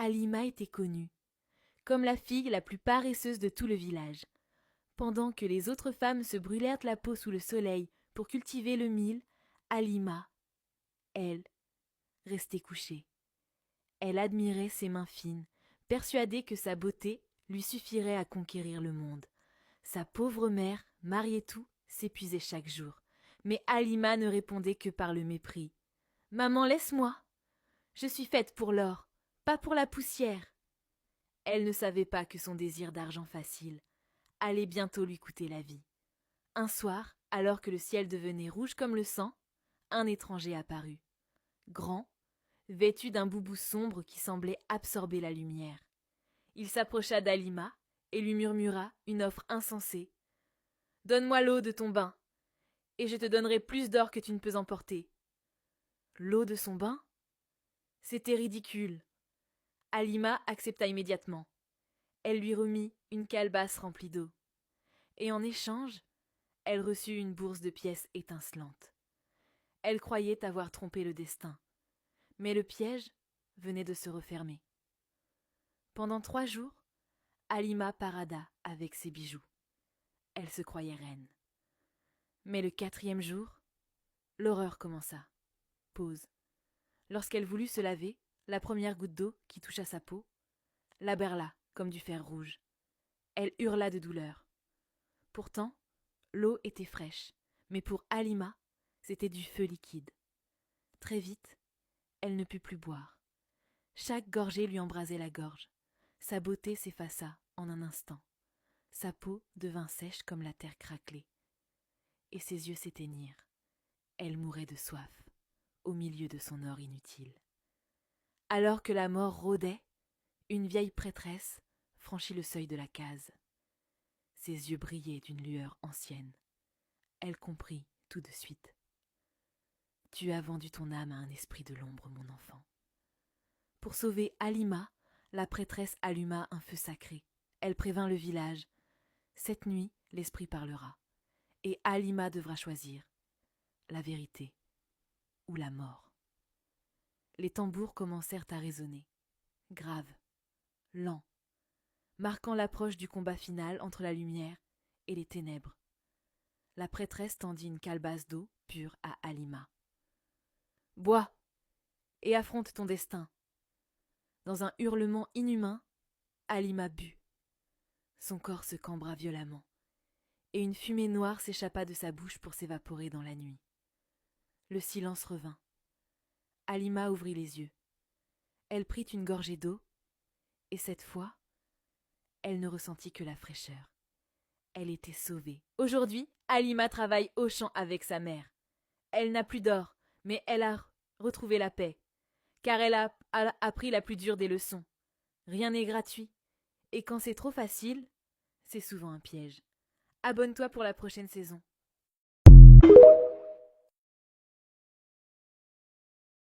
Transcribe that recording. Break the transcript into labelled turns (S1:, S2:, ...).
S1: Halima était connue comme la fille la plus paresseuse de tout le village. Pendant que les autres femmes se brûlèrent la peau sous le soleil pour cultiver le mil, Halima, elle, restait couchée. Elle admirait ses mains fines, persuadée que sa beauté lui suffirait à conquérir le monde. Sa pauvre mère, Marietou, s'épuisait chaque jour. Mais Halima ne répondait que par le mépris. « Maman, laisse-moi. Je suis faite pour l'or, pas pour la poussière. » Elle ne savait pas que son désir d'argent facile allait bientôt lui coûter la vie. Un soir, alors que le ciel devenait rouge comme le sang, un étranger apparut. Grand, vêtu d'un boubou sombre qui semblait absorber la lumière. Il s'approcha d'Halima et lui murmura une offre insensée. « Donne-moi l'eau de ton bain, et je te donnerai plus d'or que tu ne peux emporter. » L'eau de son bain ? C'était ridicule. Halima accepta immédiatement. Elle lui remit une calebasse remplie d'eau. Et en échange, elle reçut une bourse de pièces étincelantes. Elle croyait avoir trompé le destin. Mais le piège venait de se refermer. Pendant 3 jours, Halima parada avec ses bijoux. Elle se croyait reine. Mais le 4e jour, l'horreur commença. Pause. Lorsqu'elle voulut se laver, la première goutte d'eau qui toucha sa peau la berla comme du fer rouge. Elle hurla de douleur. Pourtant, l'eau était fraîche, mais pour Halima, c'était du feu liquide. Très vite, elle ne put plus boire. Chaque gorgée lui embrasait la gorge. Sa beauté s'effaça en un instant. Sa peau devint sèche comme la terre craquelée. Et ses yeux s'éteignirent. Elle mourait de soif, au milieu de son or inutile. Alors que la mort rôdait, une vieille prêtresse franchit le seuil de la case. Ses yeux brillaient d'une lueur ancienne. Elle comprit tout de suite. « Tu as vendu ton âme à un esprit de l'ombre, mon enfant. » Pour sauver Halima, la prêtresse alluma un feu sacré. Elle prévint le village. Cette nuit, l'esprit parlera. Et Halima devra choisir la vérité ou la mort. Les tambours commencèrent à résonner, graves, lents, marquant l'approche du combat final entre la lumière et les ténèbres. La prêtresse tendit une calebasse d'eau pure à Halima. « Bois et affronte ton destin. » Dans un hurlement inhumain, Halima but. Son corps se cambra violemment, et une fumée noire s'échappa de sa bouche pour s'évaporer dans la nuit. Le silence revint. Halima ouvrit les yeux. Elle prit une gorgée d'eau, et cette fois, elle ne ressentit que la fraîcheur. Elle était sauvée. Aujourd'hui, Halima travaille au champ avec sa mère. Elle n'a plus d'or, mais elle a retrouvé la paix, car elle a appris la plus dure des leçons. Rien n'est gratuit, et quand c'est trop facile, c'est souvent un piège. Abonne-toi pour la prochaine saison.